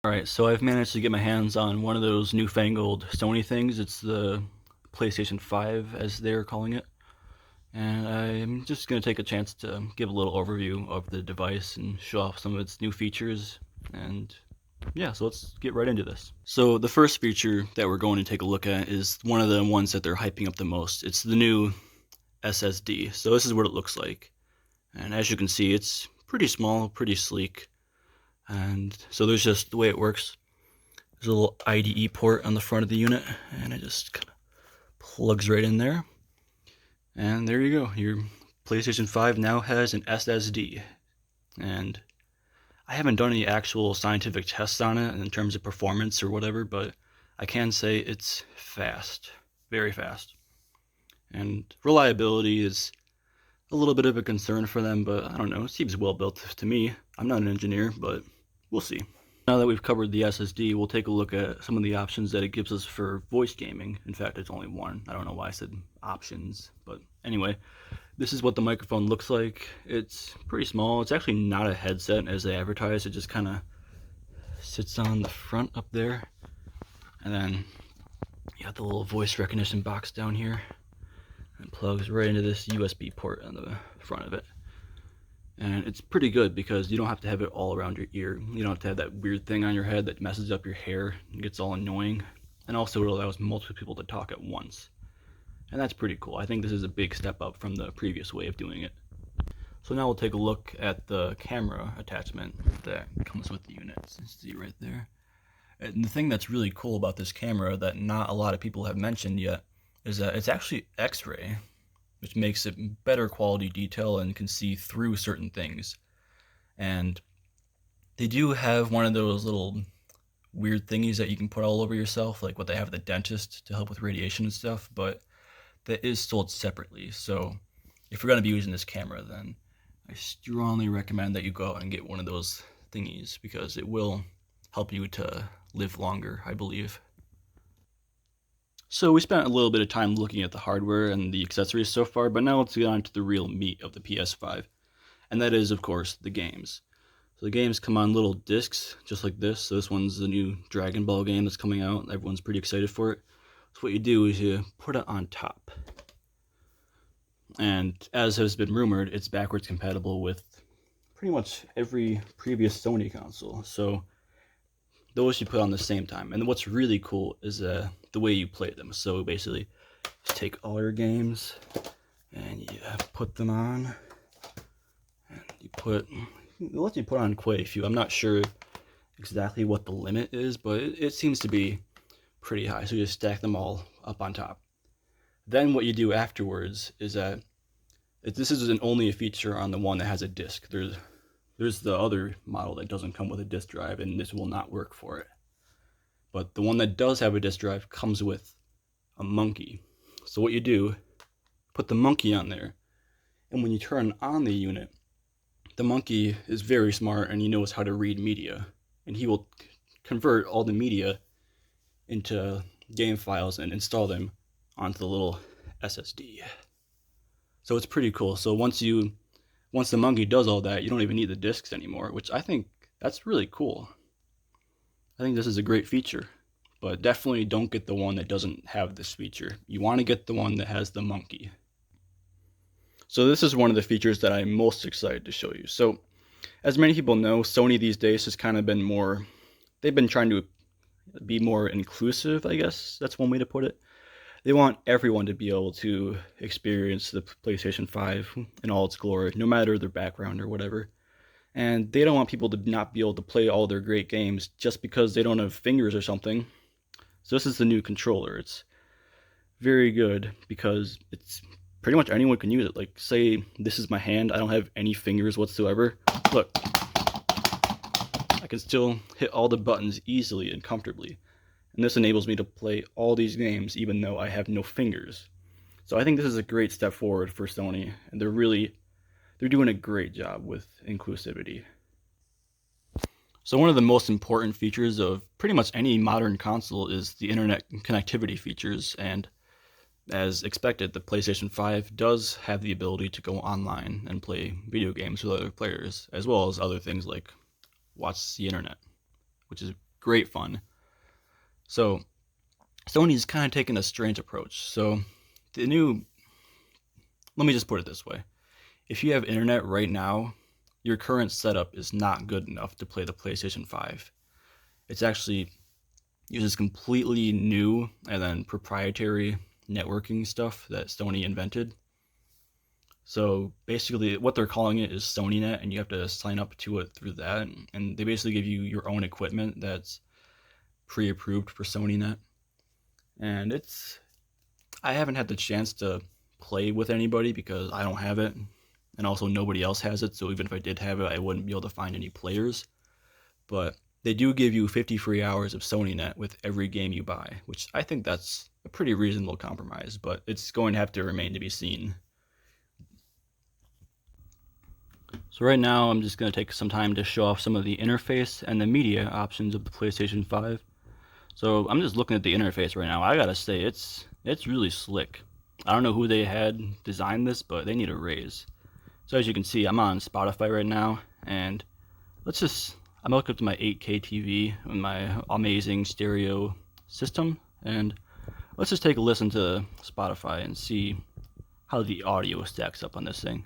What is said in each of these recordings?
Alright, so I've managed to get my hands on one of those newfangled Sony things. It's the PlayStation 5, as they're calling it. And I'm just going to take a chance to give a little overview of the device and show off some of its new features. And yeah, so let's get right into this. So the first feature that we're going to take a look at is one of the ones that they're hyping up the most. It's the new SSD. So this is what it looks like. And as you can see, it's pretty small, pretty sleek. And so there's just the way it works. There's a little IDE port on the front of the unit, and it just kind of plugs right in there. And there you go. Your PlayStation 5 now has an SSD. And I haven't done any actual scientific tests on it in terms of performance or whatever, but I can say it's fast. Very fast. And reliability is a little bit of a concern for them, but I don't know. It seems well built to me. I'm not an engineer, but we'll see. Now that we've covered the SSD, we'll take a look at some of the options that it gives us for voice gaming. In fact, it's only one. I don't know why I said options, but anyway, this is what the microphone looks like. It's pretty small. It's actually not a headset as they advertise. It just kind of sits on the front up there. And then you got the little voice recognition box down here. And it plugs right into this USB port on the front of it. And it's pretty good because you don't have to have it all around your ear. You don't have to have that weird thing on your head that messes up your hair and gets all annoying. And also it allows multiple people to talk at once. And that's pretty cool. I think this is a big step up from the previous way of doing it. So now we'll take a look at the camera attachment that comes with the unit. See right there. And the thing that's really cool about this camera that not a lot of people have mentioned yet is that it's actually X-ray, which makes it better quality detail and can see through certain things. And they do have one of those little weird thingies that you can put all over yourself, like what they have at the dentist to help with radiation and stuff, but that is sold separately. So if you're going to be using this camera, then I strongly recommend that you go out and get one of those thingies because it will help you to live longer, I believe. So we spent a little bit of time looking at the hardware and the accessories so far, but now let's get on to the real meat of the PS5. And that is, of course, the games. So the games come on little discs, just like this. So this one's the new Dragonball game that's coming out. Everyone's pretty excited for it. So what you do is you put it on top. And as has been rumored, it's backwards compatible with pretty much every previous Sony console. So those you put on the same time. And what's really cool is the way you play them. So basically, just take all your games and you put them on. And it lets you put on quite a few. I'm not sure exactly what the limit is, but it seems to be pretty high. So you just stack them all up on top. Then what you do afterwards is that this isn't only a feature on the one that has a disc. There's the other model that doesn't come with a disk drive, and this will not work for it. But the one that does have a disk drive comes with a monkey. So what you do, put the monkey on there, and when you turn on the unit, the monkey is very smart and he knows how to read media, and he will convert all the media into game files and install them onto the little SSD. So it's pretty cool. So once the monkey does all that, you don't even need the discs anymore, which I think that's really cool. I think this is a great feature, but definitely don't get the one that doesn't have this feature. You want to get the one that has the monkey. So this is one of the features that I'm most excited to show you. So as many people know, Sony these days has kind of been they've been trying to be more inclusive, I guess. That's one way to put it. They want everyone to be able to experience the PlayStation 5 in all its glory, no matter their background or whatever. And they don't want people to not be able to play all their great games just because they don't have fingers or something. So this is the new controller. It's very good because it's pretty much anyone can use it. Like, say this is my hand. I don't have any fingers whatsoever. Look, I can still hit all the buttons easily and comfortably. And this enables me to play all these games even though I have no fingers. So I think this is a great step forward for Sony, and they're doing a great job with inclusivity. So one of the most important features of pretty much any modern console is the internet connectivity features, and as expected, the PlayStation 5 does have the ability to go online and play video games with other players, as well as other things like watch the internet, which is great fun. So Sony's kind of taken a strange approach. So the new, let me just put it this way. If you have internet right now, your current setup is not good enough to play the PlayStation 5. It's actually uses completely new and then proprietary networking stuff that Sony invented. So basically what they're calling it is SonyNet, and you have to sign up to it through that. And they basically give you your own equipment that's pre-approved for SonyNet. And I haven't had the chance to play with anybody because I don't have it. And also nobody else has it, so even if I did have it, I wouldn't be able to find any players. But they do give you 50 free hours of SonyNet with every game you buy, which I think that's a pretty reasonable compromise, but it's going to have to remain to be seen. So right now I'm just going to take some time to show off some of the interface and the media options of the PlayStation 5. So I'm just looking at the interface right now. I gotta say, it's really slick. I don't know who they had designed this, but they need a raise. So as you can see, I'm on Spotify right now, and I'm hooking up to my 8K TV with my amazing stereo system, and let's just take a listen to Spotify and see how the audio stacks up on this thing.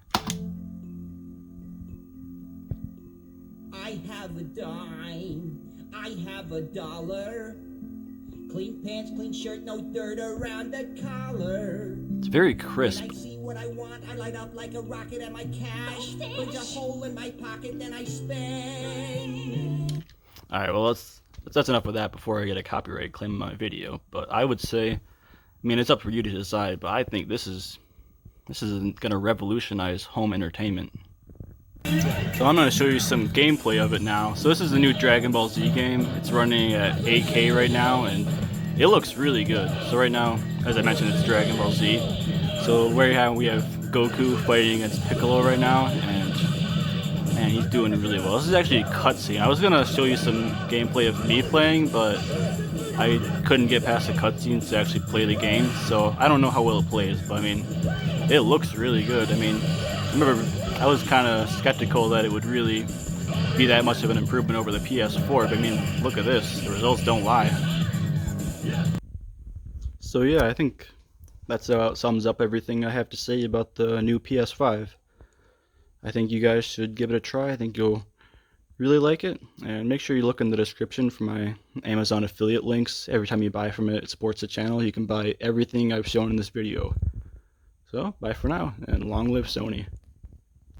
I have a dime, I have a dollar. Clean pants, clean shirt, no dirt around the collar. It's very crisp. When I see what I want, I light up like a rocket, and my cash burns a hole in my pocket, then I spend. Alright, well that's enough of that before I get a copyright claim on my video. But I would say, I mean, it's up for you to decide, but I think this is gonna revolutionize home entertainment. So I'm going to show you some gameplay of it now. So this is the new Dragonball Z game. It's running at 8K right now, and it looks really good. So right now, as I mentioned, it's Dragonball Z. So we have Goku fighting against Piccolo right now, and he's doing really well. This is actually a cutscene. I was going to show you some gameplay of me playing, but I couldn't get past the cutscenes to actually play the game. So I don't know how well it plays, but I mean, it looks really good. I mean, remember, I was kind of skeptical that it would really be that much of an improvement over the PS4, but I mean, look at this. The results don't lie. So yeah, I think that's about sums up everything I have to say about the new PS5. I think you guys should give it a try. I think you'll really like it, and make sure you look in the description for my Amazon affiliate links. Every time you buy from it, it supports the channel. You can buy everything I've shown in this video. So, bye for now, and long live Sony.